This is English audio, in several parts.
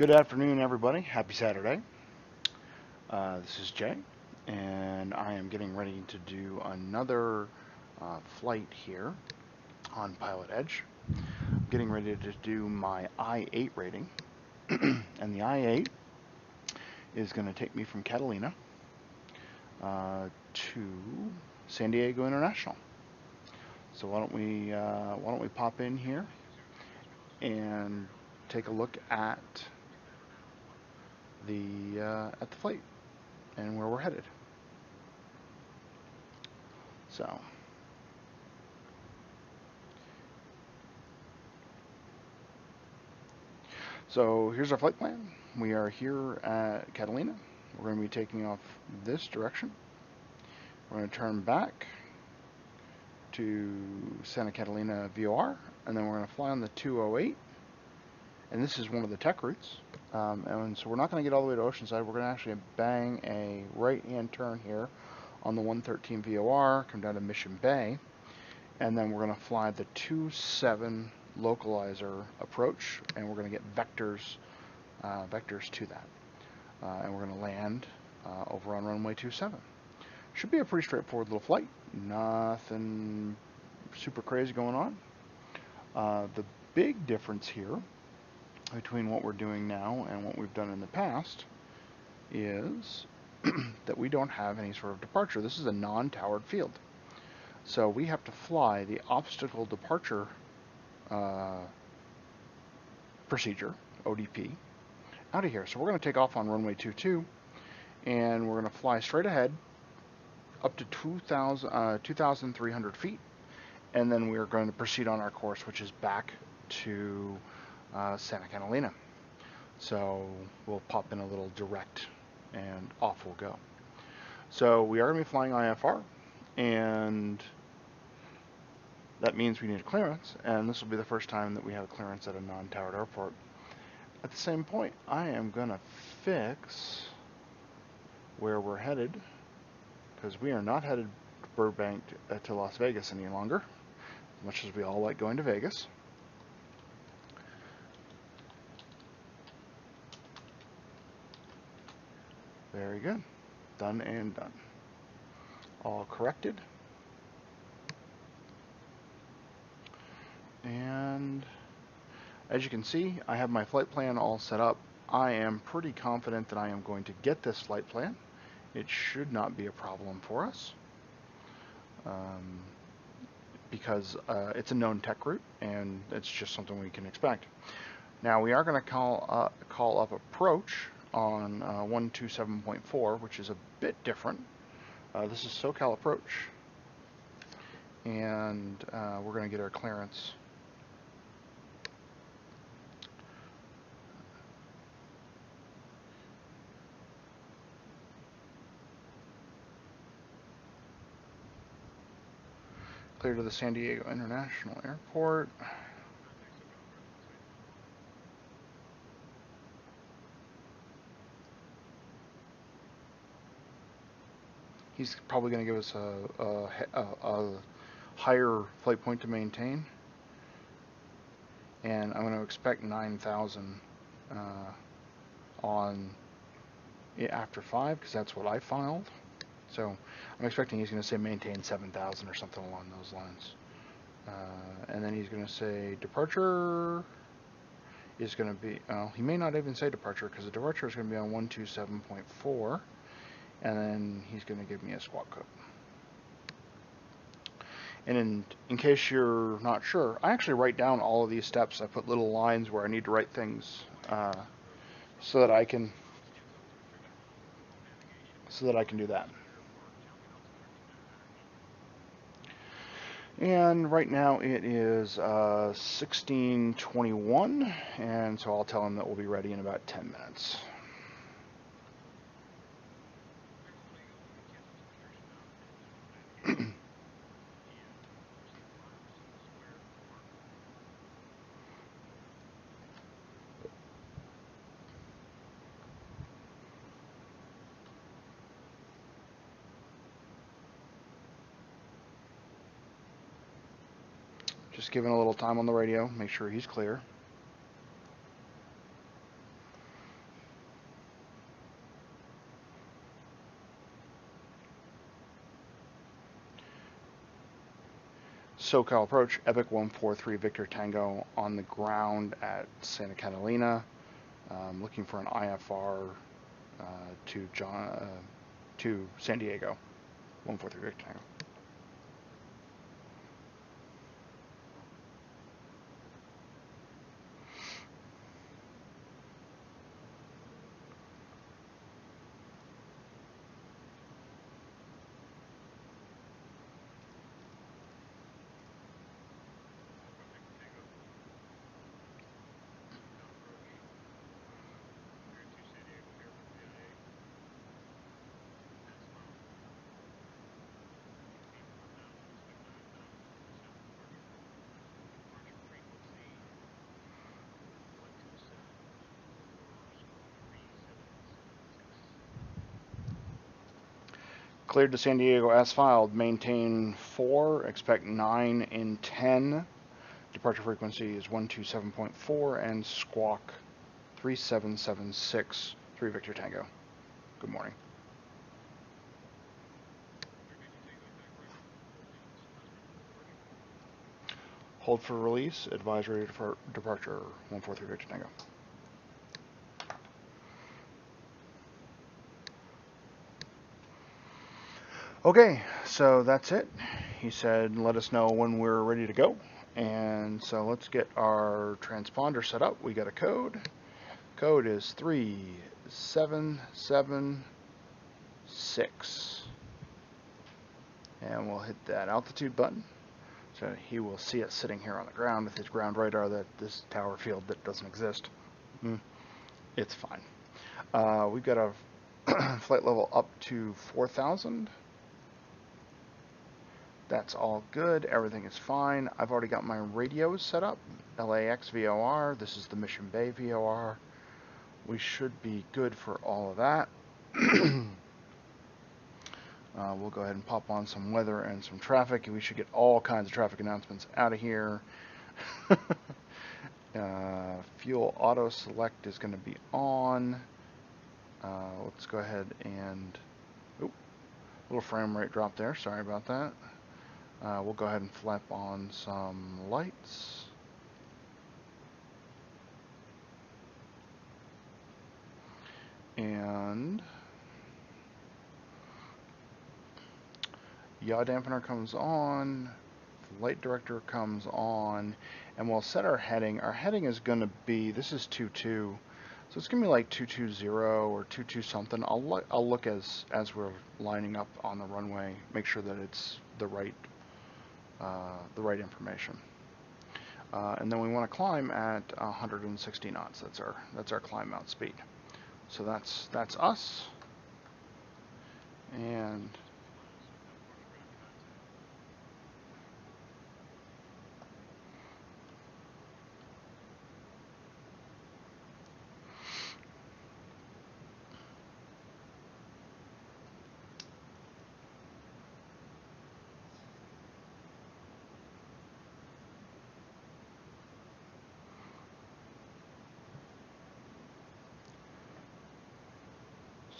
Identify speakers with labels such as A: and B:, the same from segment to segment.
A: Good afternoon, everybody. Happy Saturday. This is Jay, and I am getting ready to do another flight here on Pilot Edge. I'm getting ready to do my I-8 rating, and the I-8 is going to take me from Catalina to San Diego International. So why don't we pop in here and take a look at the flight and where we're headed. So here's our flight plan. We are here at Catalina. We're going to be taking off this direction. We're going to turn back to Santa Catalina VOR, and then we're going to fly on the 208. And this is one of the tech routes. And so we're not going to get all the way to Oceanside. We're going to actually bang a right-hand turn here on the 113 VOR, come down to Mission Bay, and then we're going to fly the 27 localizer approach, and we're going to get vectors to that. And we're going to land over on runway 27. Should be a pretty straightforward little flight. Nothing super crazy going on. The big difference here between what we're doing now and what we've done in the past is that we don't have any sort of departure. This is a non-towered field. So we have to fly the obstacle departure procedure, ODP, out of here. So we're going to take off on runway 22, and we're going to fly straight ahead up to 2,300 feet, and then we're going to proceed on our course, which is back to Santa Catalina. So we'll pop in a little direct and off we'll go. So we are going to be flying IFR, and that means we need a clearance, and this will be the first time that we have a clearance at a non-towered airport. At the same point, I am going to fix where we're headed, because we are not headed to Burbank to Las Vegas any longer, as much as we all like going to Vegas. Very good. Done and done. All corrected. And as you can see, I have my flight plan all set up. I am pretty confident that I am going to get this flight plan. It should not be a problem for us because it's a known tech route, and it's just something we can expect. Now we are going to call up approach on 127.4, which is a bit different. This is SoCal approach, and we're going to get our clearance. Clear to the San Diego International Airport. He's probably going to give us a higher flight point to maintain, and I'm going to expect 9,000 on after 5, because that's what I filed. So I'm expecting he's going to say maintain 7,000 or something along those lines. And then he's going to say departure is going to be, he may not even say departure, because the departure is going to be on 127.4, and then he's going to give me a squawk code. And in case you're not sure, I actually write down all of these steps. I put little lines where I need to write things so that I can do that. And right now it is 16:21, and so I'll tell him that we'll be ready in about 10 minutes. Just giving a little time on the radio, make sure he's clear. SoCal approach, Epic 143 Victor Tango on the ground at Santa Catalina. Looking for an IFR to San Diego, 143 Victor Tango. Cleared to San Diego as filed. Maintain 4. Expect 9 in 10. Departure frequency is 127.4 and squawk 3776. 3 Victor Tango. Good morning. Hold for release. Advisory for departure 143 Victor Tango. Okay, so that's it. He said let us know when we're ready to go. And so let's get our transponder set up. We got a code. Code is 3776. And we'll hit that altitude button. So he will see us sitting here on the ground with his ground radar that this tower field that doesn't exist. It's fine. We've got a flight level up to 4,000. That's all good. Everything is fine. I've already got my radios set up. LAX VOR. This is the Mission Bay VOR. We should be good for all of that. We'll go ahead and pop on some weather and some traffic, and we should get all kinds of traffic announcements out of here. Fuel auto select is going to be on. Let's go ahead and... Oop, little frame rate drop there. Sorry about that. We'll go ahead and flap on some lights. And yaw dampener comes on, light director comes on, and we'll set our heading. Our heading is going to be, this is 22, so it's going to be like 220 or 22 something. I'll look as we're lining up on the runway, make sure that it's the right information. And then we want to climb at 160 knots. That's our climb out speed. So that's us. And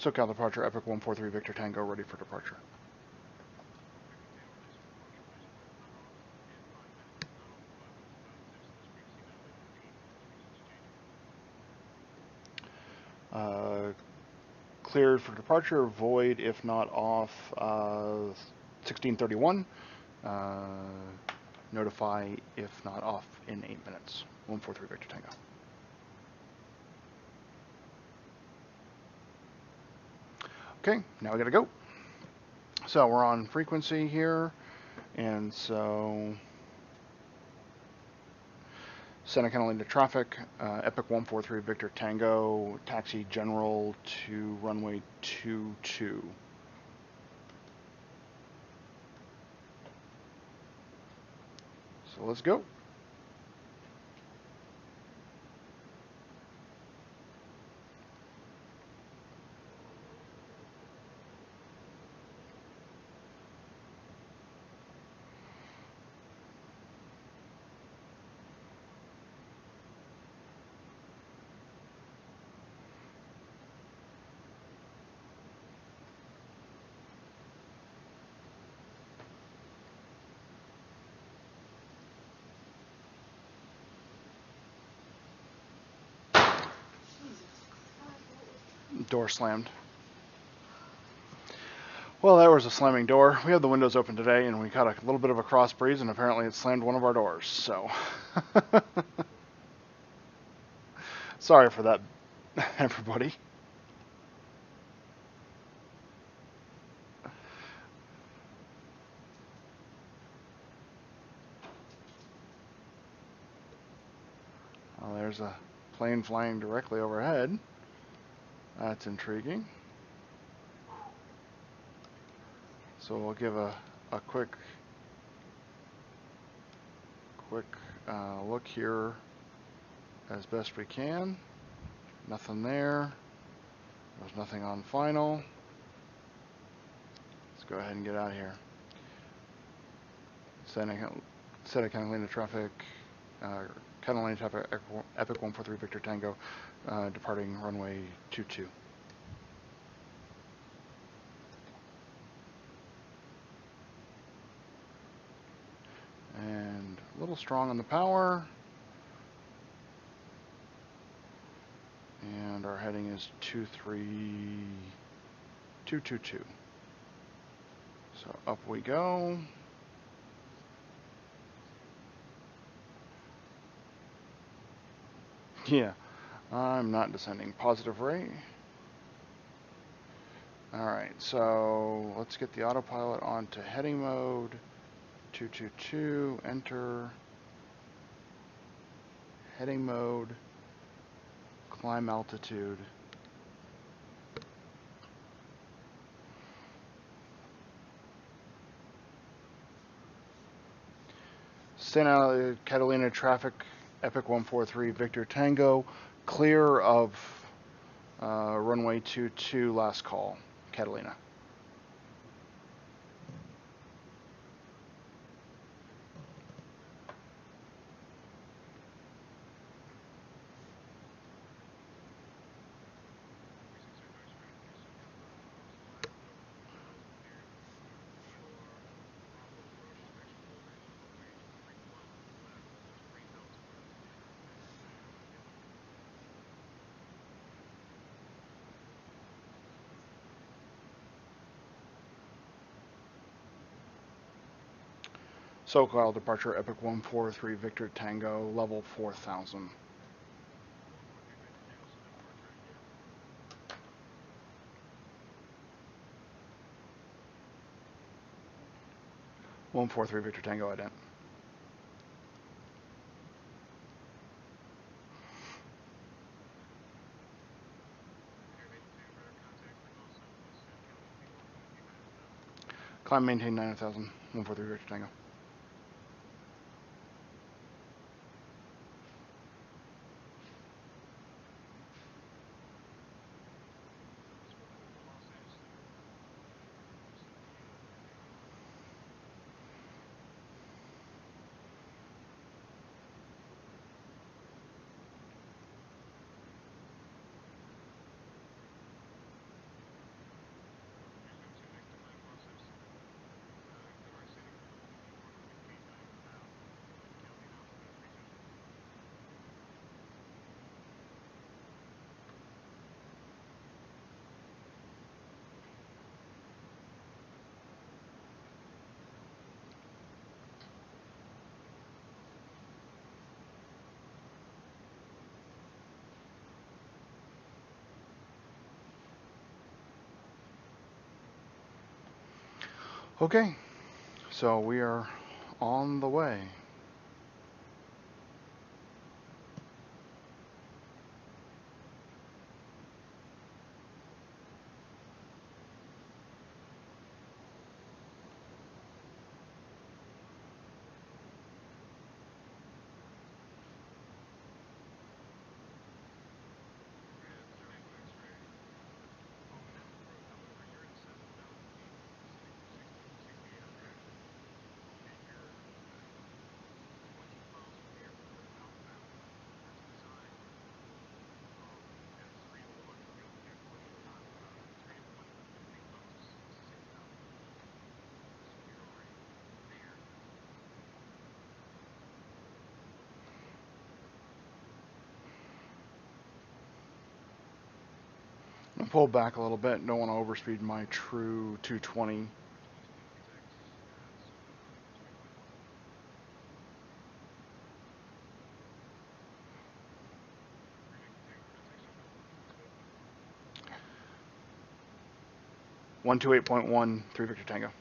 A: SoCal departure, Epic 143 Victor Tango, ready for departure. Cleared for departure, void if not off 1631. Notify if not off in 8 minutes. 143 Victor Tango. Okay, now we gotta go. So we're on frequency here, and so Santa Catalina traffic, Epic 143 Victor Tango, taxi general to runway 22. So let's go. Door slammed. Well, that was a slamming door. We had the windows open today, and we caught a little bit of a cross breeze, and apparently it slammed one of our doors. So, sorry for that, everybody. Well, there's a plane flying directly overhead. That's intriguing. So we'll give a quick look here as best we can. Nothing there. There's nothing on final. Let's go ahead and get out of here. Santa Catalina traffic, Catalina traffic, Epic 143 Victor Tango, departing runway 22. And a little strong on the power. And our heading is 23222. So up we go. Yeah, I'm not descending. Positive rate. Alright, so let's get the autopilot onto heading mode. 222, enter. Heading mode. Climb altitude. Santa Catalina traffic, Epic 143 Victor Tango, clear of runway 22, last call, Catalina. SoCal departure, Epic 143 Victor Tango, level 4000. One 43 Victor Tango ident. Climb maintain 9000. 143 Victor Tango. Okay, so we are on the way. Pull back a little bit. Don't want to overspeed my true 220. One two 8.1, 3 Victor Tango.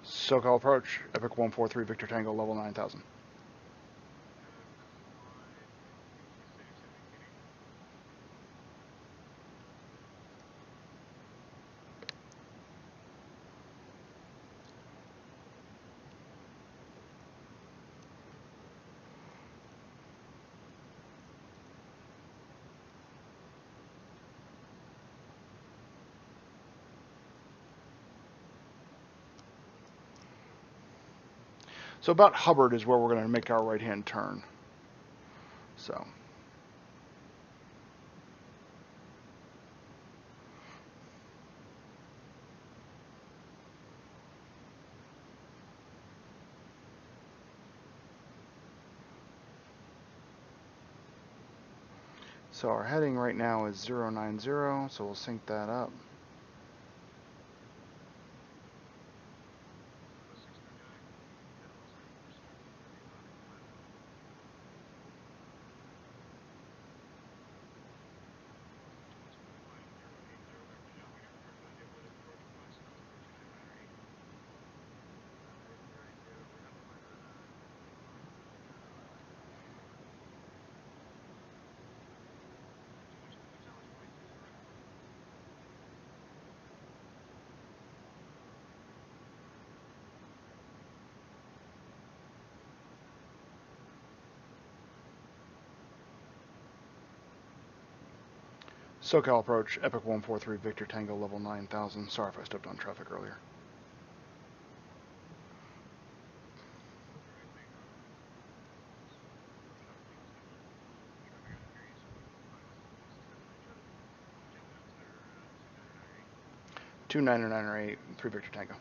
A: SoCal approach, Epic 143 Victor Tango, level 9000. So about Hubbard is where we're going to make our right-hand turn. So our heading right now is 090, so we'll sync that up. SoCal approach, Epic 143 Victor Tango, level 9000. Sorry if I stepped on traffic earlier. Two 998, 3 Victor Tango.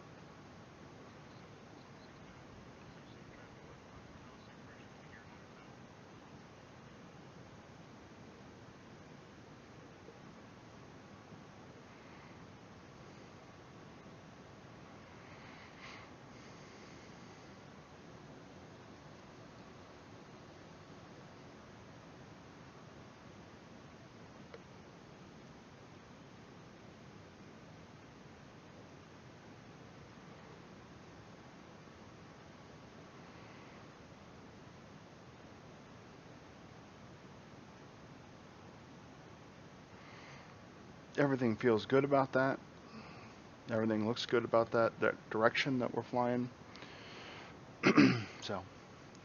A: Everything feels good about that. Everything looks good about that direction that we're flying. So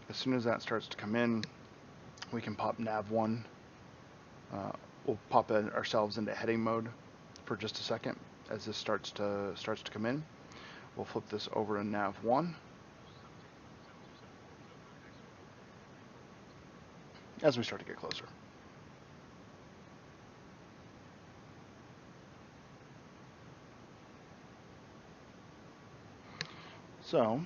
A: as soon as that starts to come in, we can pop nav 1. We'll pop ourselves into heading mode for just a second. As this starts to come in, we'll flip this over to nav 1 as we start to get closer. So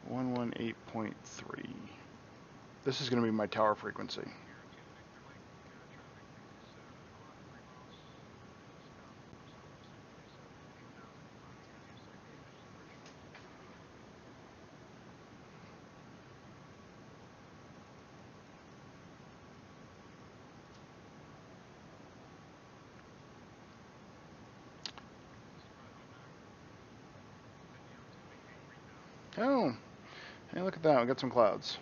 A: one 8.3. This is going to be my tower frequency. Oh, hey, look at that. We got some clouds.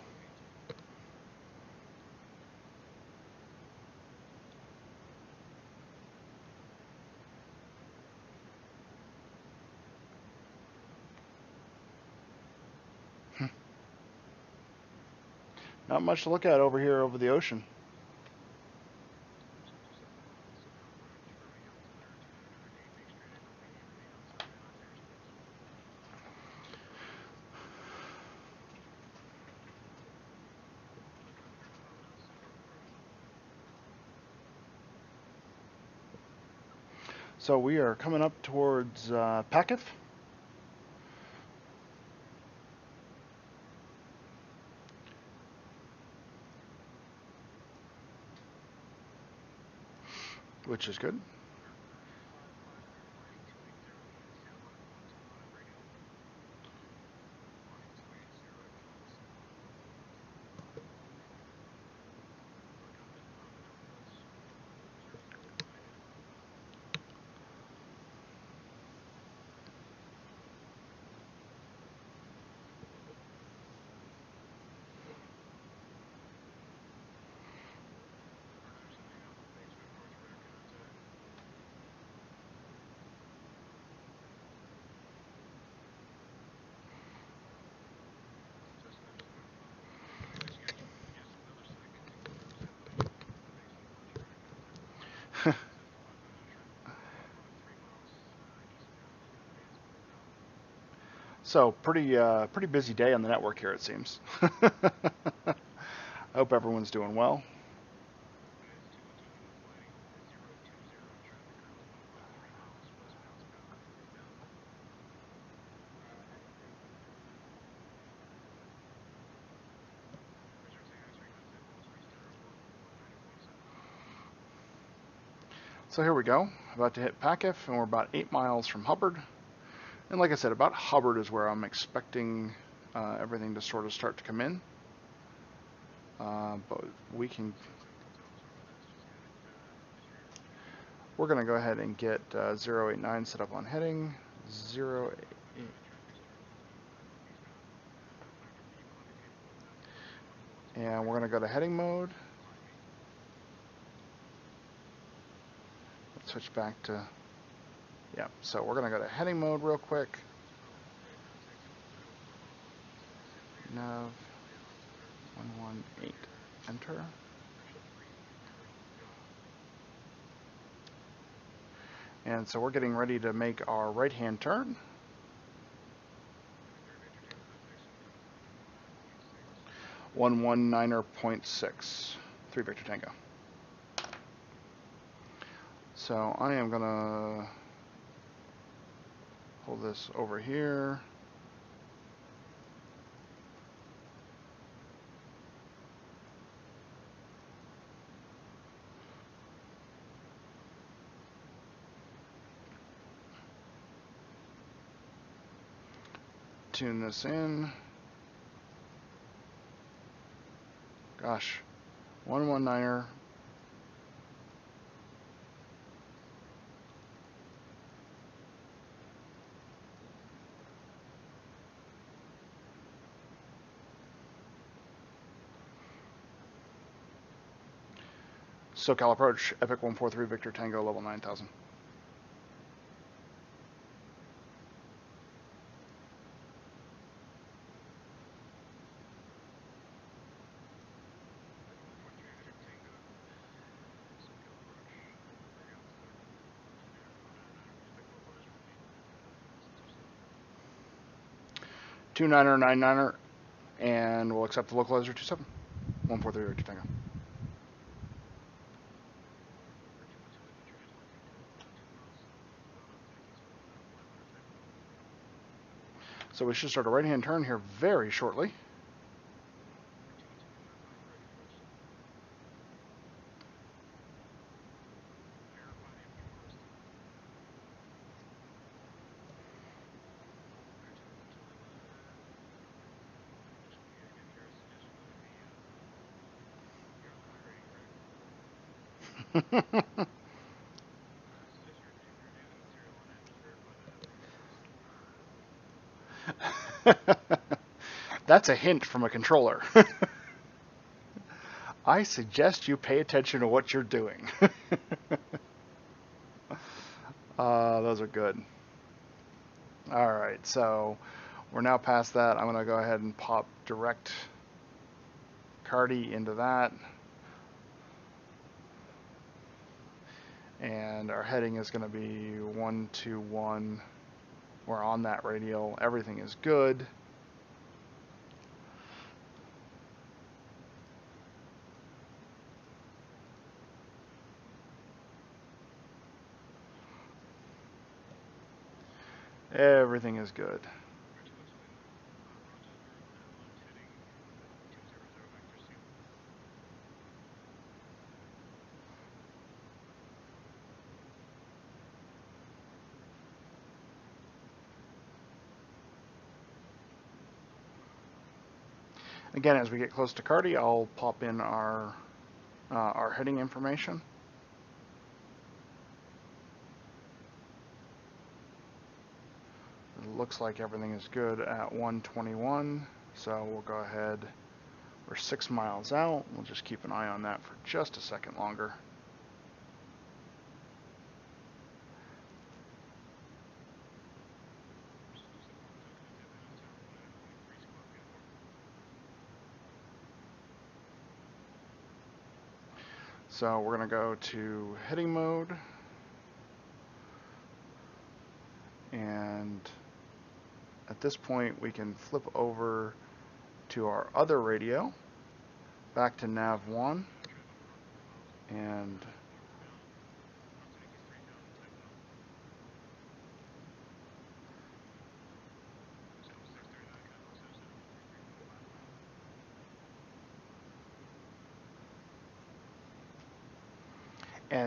A: Not much to look at over here over the ocean. So we are coming up towards Pakif. Which is good. So pretty busy day on the network here, it seems. I hope everyone's doing well. So here we go, about to hit Pakif, and we're about 8 miles from Hubbard. And like I said, about Hubbard is where I'm expecting everything to sort of start to come in. But we're going to go ahead and get 089 set up on heading. 088. And we're going to go to heading mode. Let's switch back to, yeah, so we're going to go to heading mode real quick. Nav 118, enter. And so we're getting ready to make our right-hand turn. 119.6, 3 Victor Tango. So I am gonna hold this over here. Tune this in. Gosh, 119er. SoCal approach, Epic 143 Victor Tango, level 9000. Two niner, 99er, and we'll accept the localizer 27. 143 Victor Tango. So we should start a right-hand turn here very shortly. That's a hint from a controller. I suggest you pay attention to what you're doing. Those are good. All right, so we're now past that. I'm going to go ahead and pop direct Cardi into that. And our heading is going to be 121. We're on that radial. Everything is good. Everything is good. Again, as we get close to Cardi, I'll pop in our heading information. It looks like everything is good at 121, so we'll go ahead. We're 6 miles out. We'll just keep an eye on that for just a second longer. So we're going to go to heading mode, and at this point we can flip over to our other radio, back to nav 1, and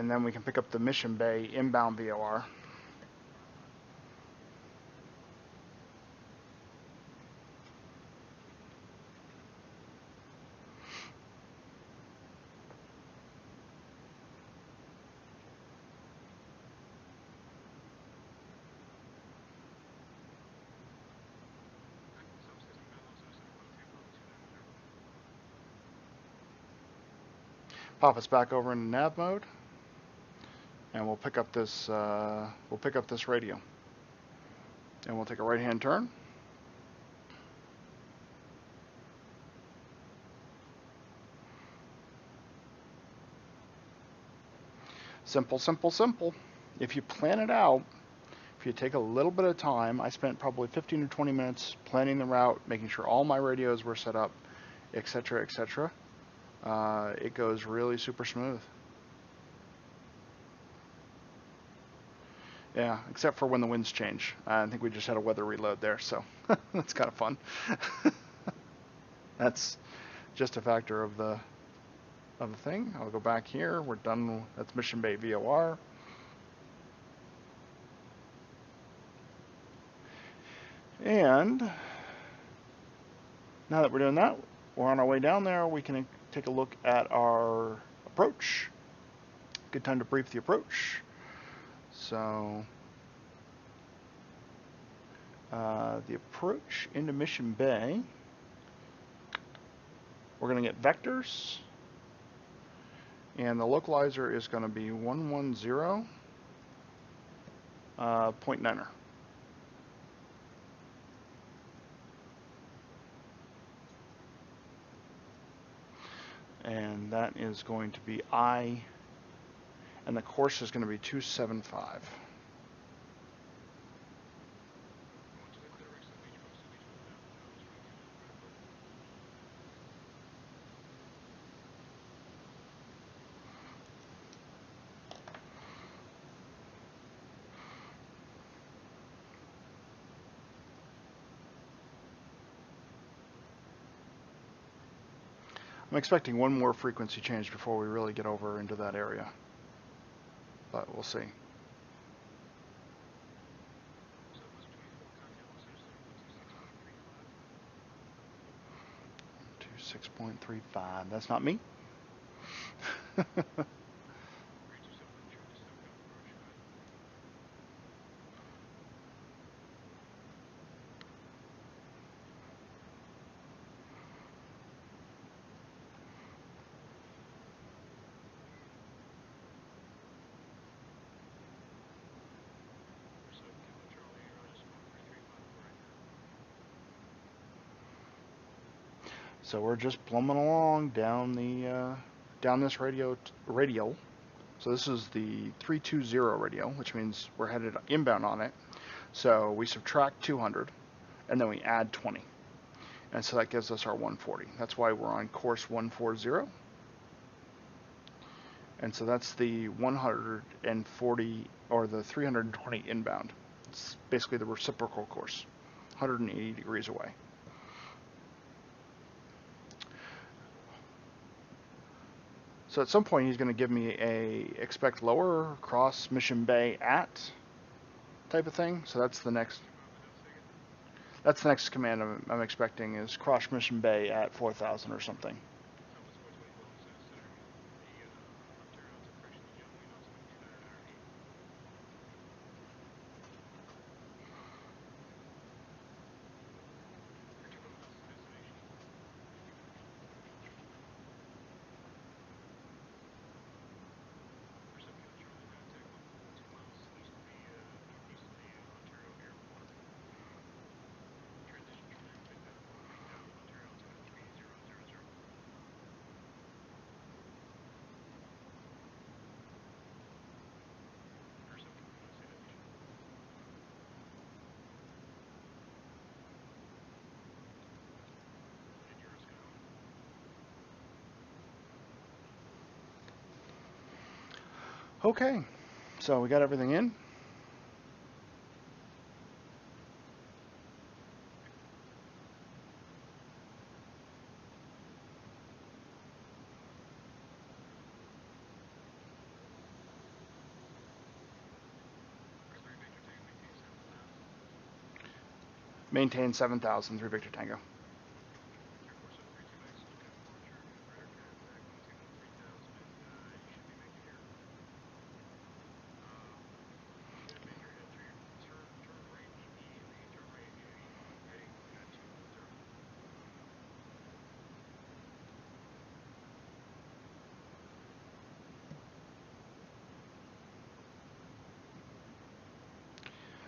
A: then we can pick up the Mission Bay inbound VOR. Pop us back over into nav mode, and we'll pick up this radio, and we'll take a right-hand turn. Simple, simple, simple. If you plan it out, if you take a little bit of time, I spent probably 15 to 20 minutes planning the route, making sure all my radios were set up, etc., etc. It goes really super smooth. Yeah, except for when the winds change. I think we just had a weather reload there, so that's kind of fun. That's just a factor of the thing. I'll go back here. We're done. That's Mission Bay VOR. And now that we're doing that, we're on our way down there. We can take a look at our approach. Good time to brief the approach. So the approach into Mission Bay, we're going to get vectors, and the localizer is going to be 110.9er. And that is going to be I, and the course is going to be 275. I'm expecting one more frequency change before we really get over into that area, but we'll see. 26.35. That's not me. So we're just plumbing along down the down this radial. So this is the 320 radial, which means we're headed inbound on it. So we subtract 200, and then we add 20. And so that gives us our 140. That's why we're on course 140. And so that's the 140, or the 320 inbound. It's basically the reciprocal course, 180 degrees away. So at some point he's going to give me a expect lower cross Mission Bay at type of thing. So that's the next command I'm expecting, is cross Mission Bay at 4,000 or something. Okay, so we got everything in. Maintain 7,000 through Victor Tango.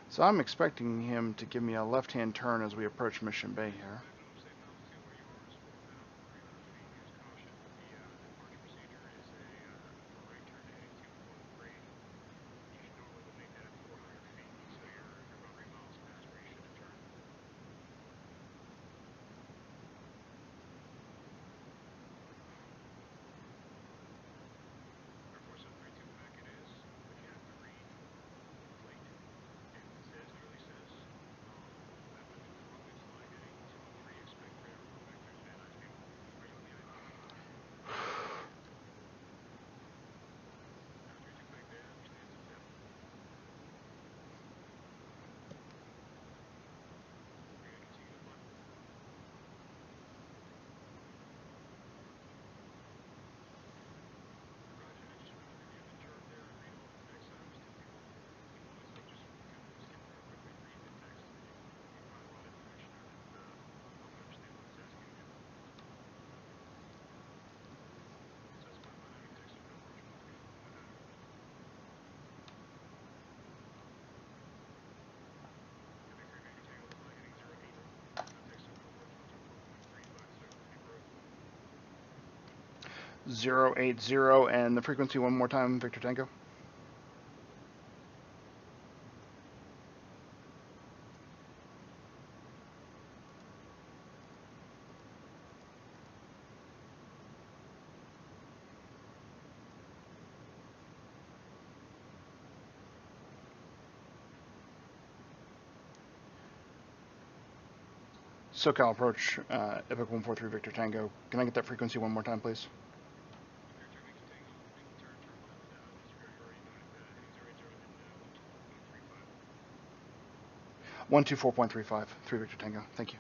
A: So I'm expecting him to give me a left-hand turn as we approach Mission Bay here. .080, and the frequency one more time, Victor Tango. SoCal approach, Epic 143 Victor Tango. Can I get that frequency one more time, please? One two 4.35, 3 Victor Tango. Thank you.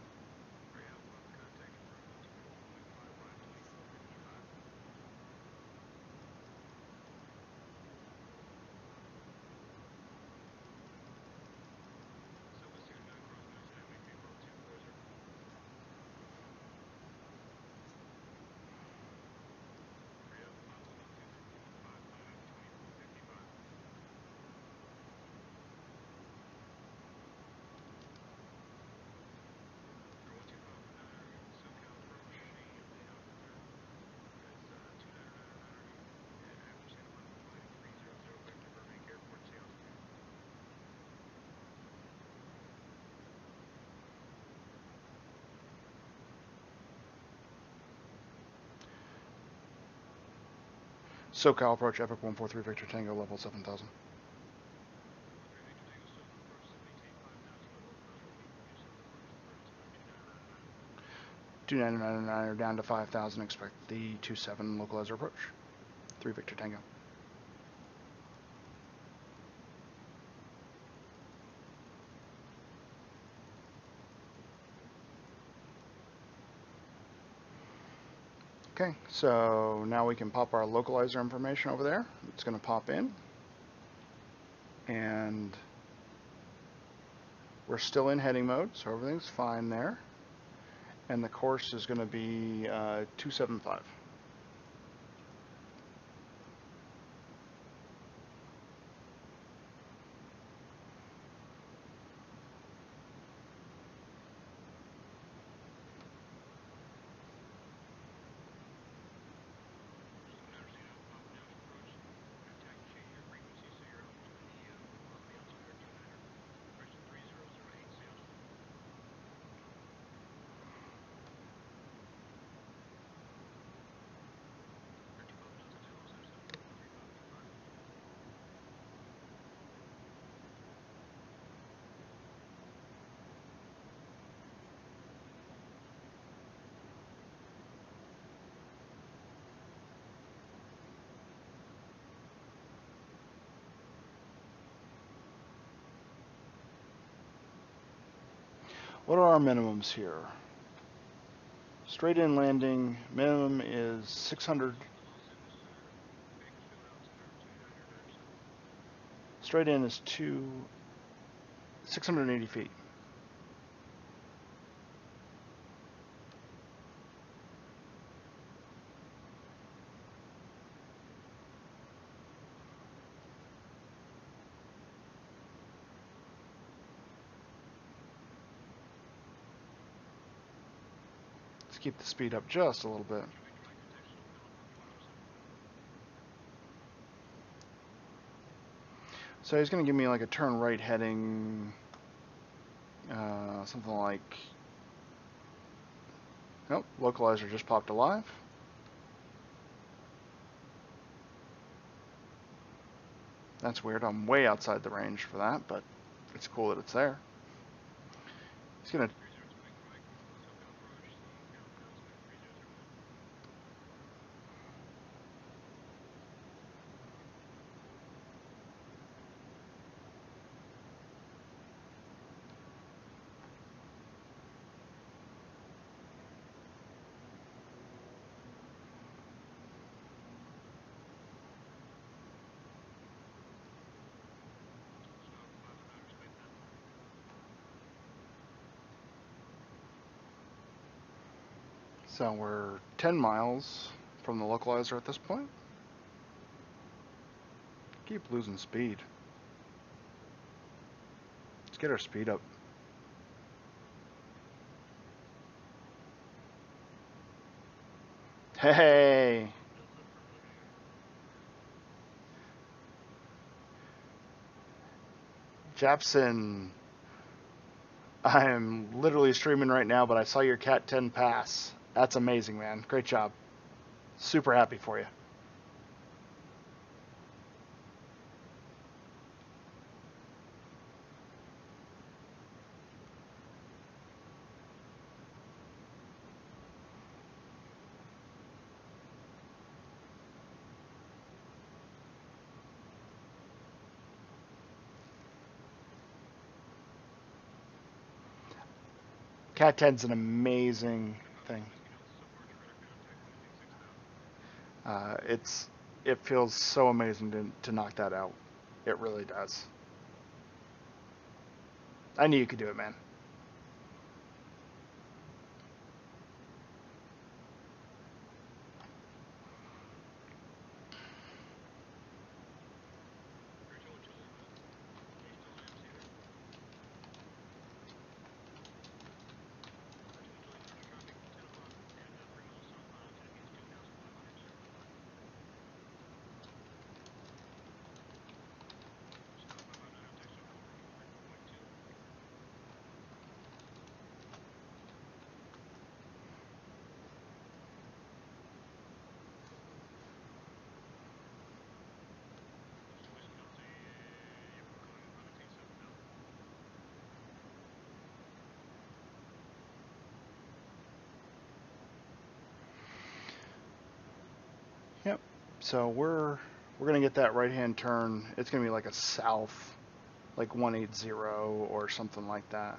A: SoCal approach, Epic 143 Victor Tango, level 7000. 2999 are down to 5000, expect the 27 localizer approach. 3 Victor Tango. Okay, so now we can pop our localizer information over there. It's going to pop in. And we're still in heading mode, so everything's fine there. And the course is going to be 275. What are our minimums here? Straight in landing, minimum is 600. Straight in is 680 feet. Let's keep the speed up just a little bit. So he's going to give me like a turn right heading, something like, nope, localizer just popped alive. That's weird, I'm way outside the range for that, but it's cool that it's there. He's going to, so we're 10 miles from the localizer at this point. Keep losing speed. Let's get our speed up. Hey! Japson, I'm literally streaming right now, but I saw your Cat 10 pass. That's amazing, man. Great job. Super happy for you. Cat 10's an amazing thing. It feels so amazing to knock that out. It really does. I knew you could do it, man. So we're gonna get that right hand turn. It's gonna be like a south, like 180 or something like that.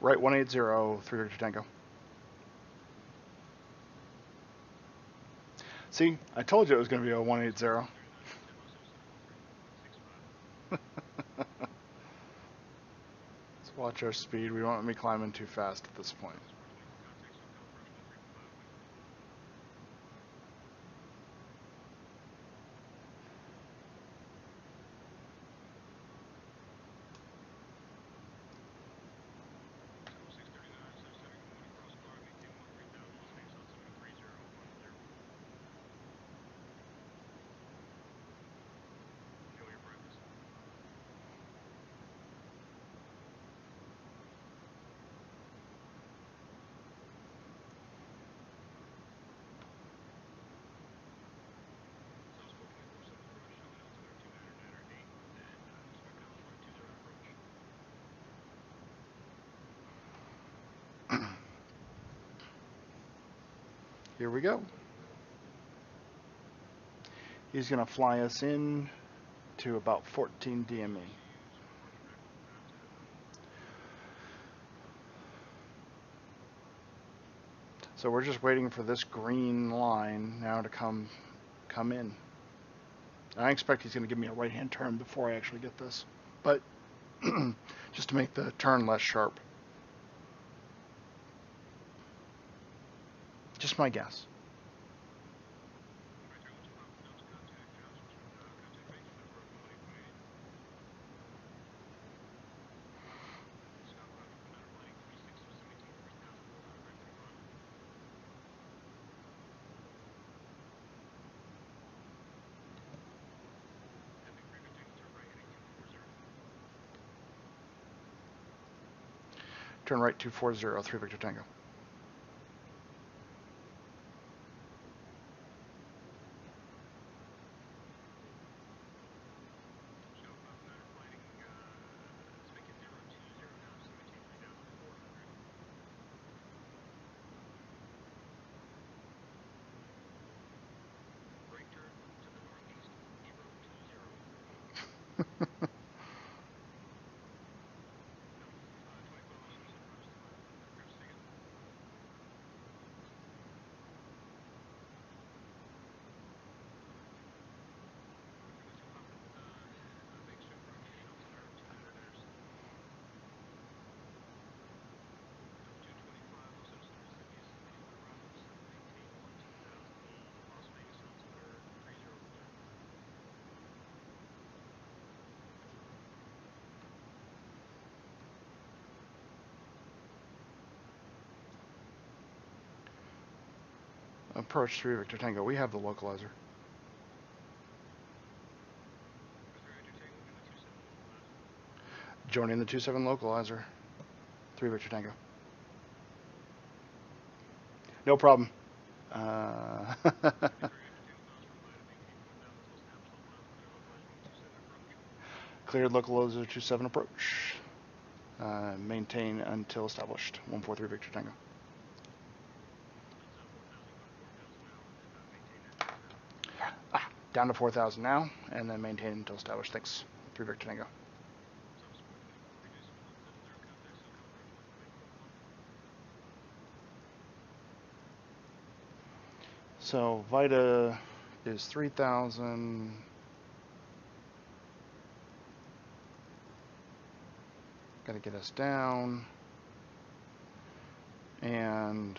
A: Right 180, 3 Victor Tango. See, I told you it was going to be a 180. Let's watch our speed. We don't want me climbing too fast at this point. Here we go. He's going to fly us in to about 14 DME. So we're just waiting for this green line now to come in. I expect he's going to give me a right-hand turn before I actually get this, but just to make the turn less sharp. Just my guess. Turn right 240, 3 Victor Tango. Approach 3 Victor Tango. We have the localizer. Joining the 27 localizer. 3 Victor Tango. No problem. Cleared localizer 27 approach. Maintain until established. 143 Victor Tango. Down to 4,000 now, and then maintain until established. Thanks. 3 Victor Tango. So Vita is 3,000. Gotta get us down. And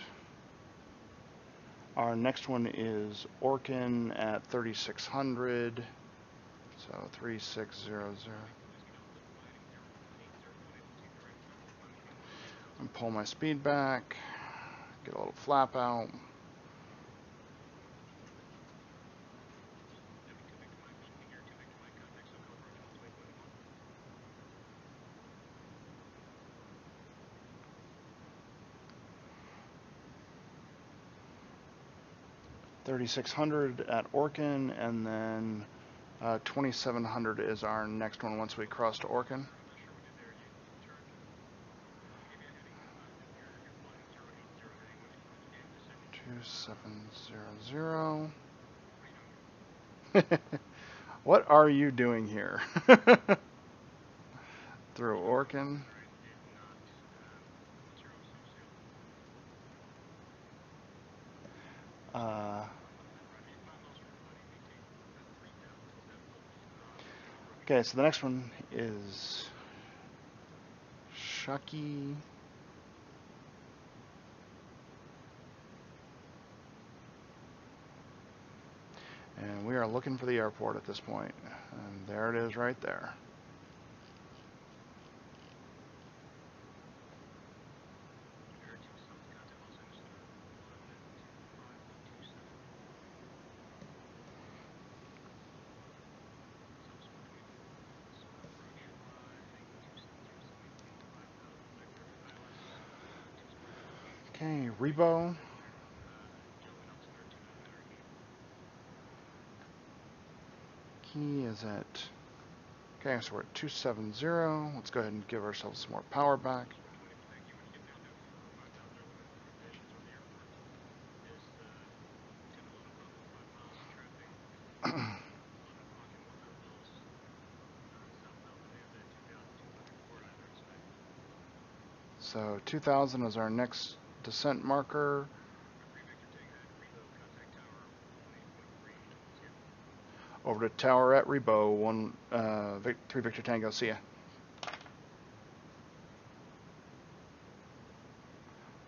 A: our next one is Orkin at 3600. So 3600. And pull my speed back. Get a little flap out. $3,600 at Orkin, and then 2,700 is our next one once we cross to Orkin. $2,700. What are you doing here? Through Orkin. Okay, so the next one is Shucky. And we are looking for the airport at this point. And there it is right there. Okay, Rebo. Key is at, okay, so we're at 270. Let's go ahead and give ourselves some more power back. So 2000 is our next descent marker. Over to tower at Rebo, 3 Victor Tango, see ya.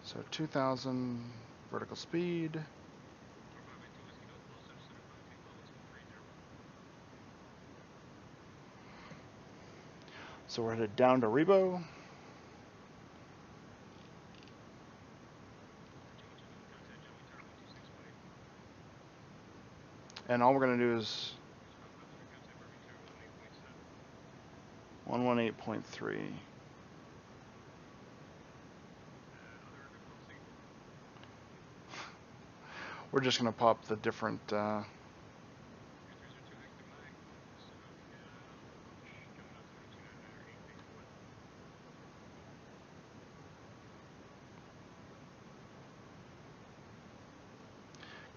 A: So 2000 vertical speed. So we're headed down to Rebo. And all we're going to do is 118.3. We're just going to pop the different go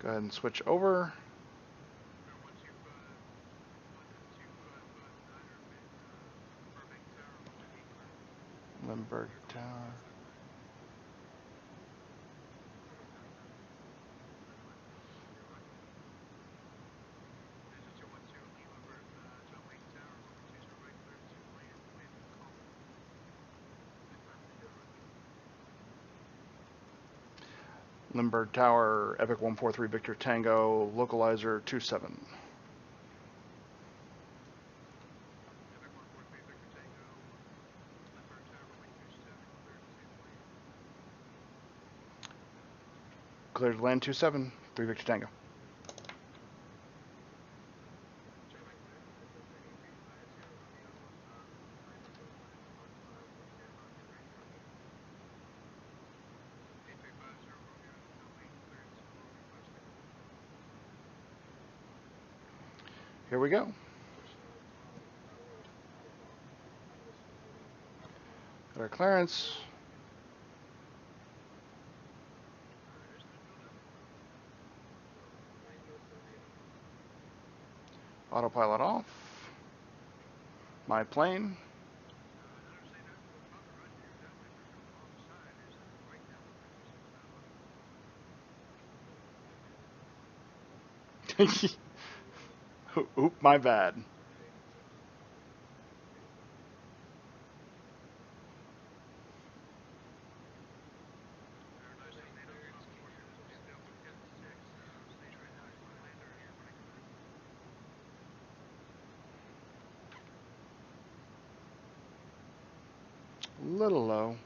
A: ahead and switch over. Limburg Tower. Limburg Tower, Epic 143 Victor Tango, localizer 27. Cleared land 27, 3 Victor Tango. Here we go. Got our clearance. Autopilot off. My plane. Oop, my bad. Little low.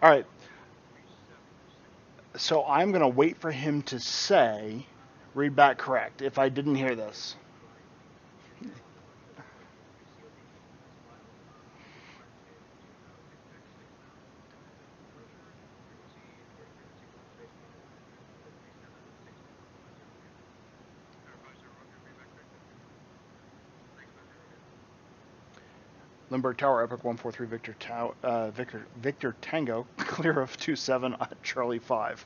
A: All right. So I'm going to wait for him to say, read back correct, if I didn't hear this. Limburg Tower, Epic 143 Victor Tango, clear of 27 at Charlie 5.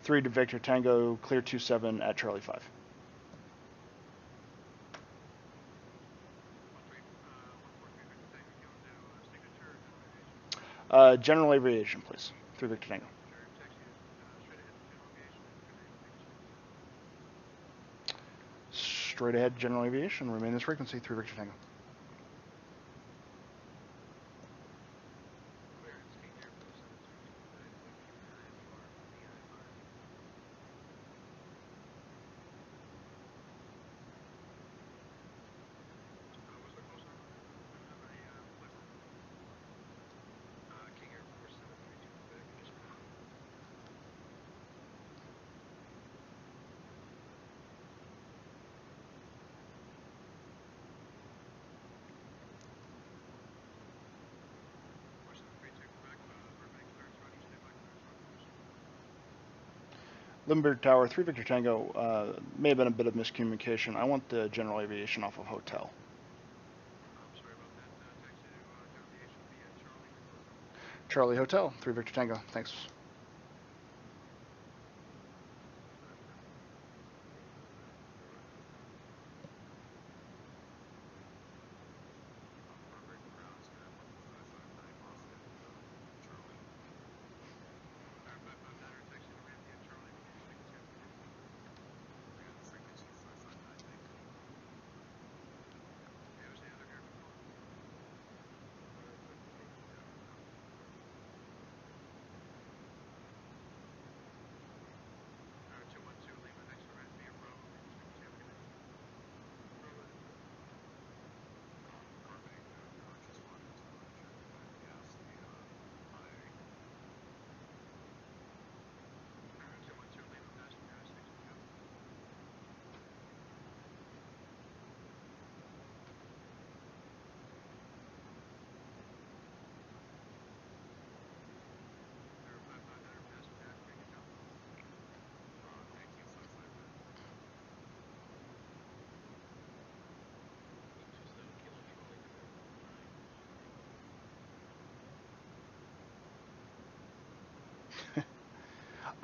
A: Three to Victor Tango, clear 27 at Charlie 5. General aviation, please. 3 Victor Tango. Straight ahead, general aviation. Remain this frequency. 3 Victor Tango. Limburg Tower, 3 Victor Tango. May have been a bit of miscommunication. I want the general aviation off of hotel. Charlie Hotel, 3 Victor Tango. Thanks.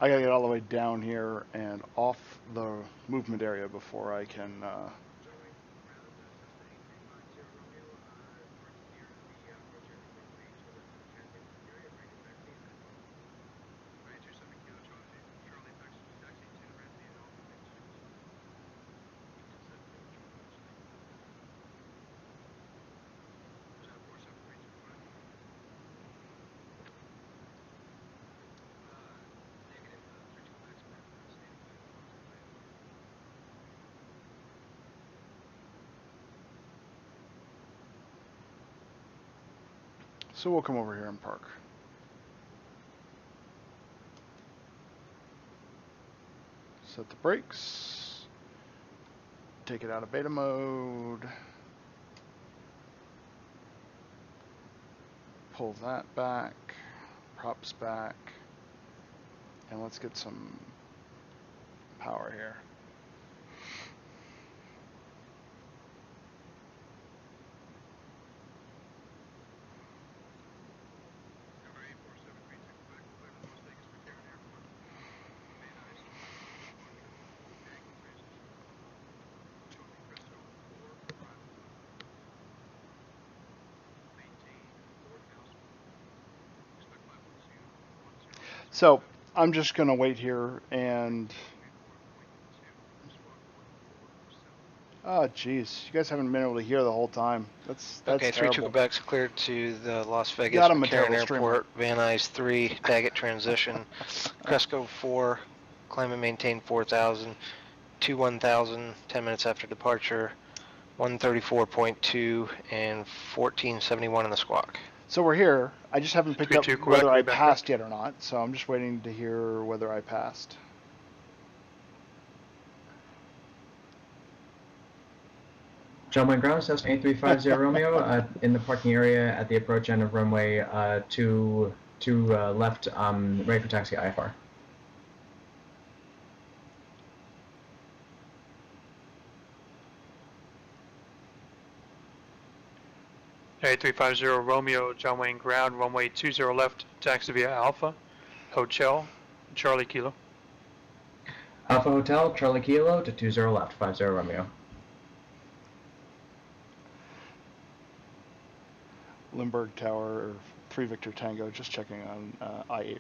A: I gotta get all the way down here and off the movement area before I can. So we'll come over here and park. Set the brakes. Take it out of beta mode. Pull that back. Props back. And let's get some power here. So I'm just going to wait here and... Oh, jeez. You guys haven't been able to hear the whole time. That's
B: okay,
A: terrible.
B: 32 Quebec's cleared to the Las Vegas
A: Got him,
B: McCarran
A: terrible
B: Airport. Van Nuys 3, Daggett transition. Cresco 4, climb and maintain 4,000. 1000, 10 minutes after departure. 134.2 and 1471 in the squawk.
A: So we're here. I just haven't picked up
C: Quebec,
A: whether I
C: Quebec.
A: passed yet or not. So I'm just waiting to hear whether I passed.
D: John Wayne Ground, Cessna 8350 Romeo, in the parking area at the approach end of runway 2 left, ready for taxi IFR.
C: A350 Romeo, John Wayne Ground, runway 20 left, taxi via Alpha, Hotel, Charlie Kilo.
D: Alpha Hotel, Charlie Kilo to 20 left, 50 Romeo.
A: Limburg Tower, 3 Victor Tango, just checking on I-8.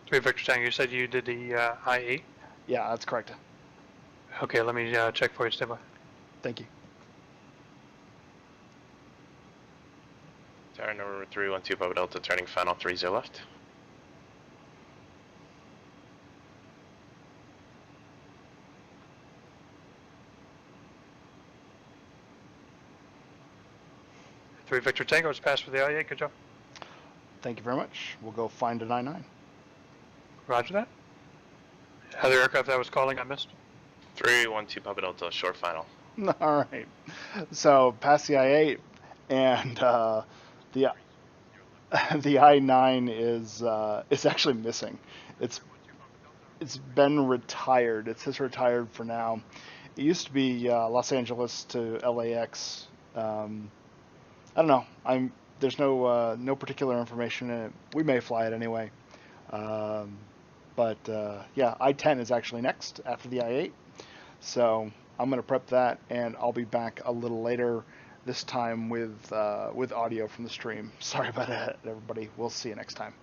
C: Victor Tango, you said you did the I-8?
A: Yeah, that's correct.
C: Okay, let me check for you, stand by.
A: Thank you.
E: Tower number 312 Papa Delta, turning final 30 left.
C: Three Victor Tango is passed for the I-8, good job.
A: Thank you very much. We'll go find an I-9.
C: Roger that. Other aircraft that was calling, I missed.
E: 312 Papa Delta, short final.
A: All right. So past the I-8, and the I-9 is actually missing. It's been retired. It says retired for now. It used to be Los Angeles to LAX. I don't know. There's no particular information in it. We may fly it anyway. But yeah, I-10 is actually next after the I-8. So I'm going to prep that, and I'll be back a little later, this time with audio from the stream. Sorry about that, everybody. We'll see you next time.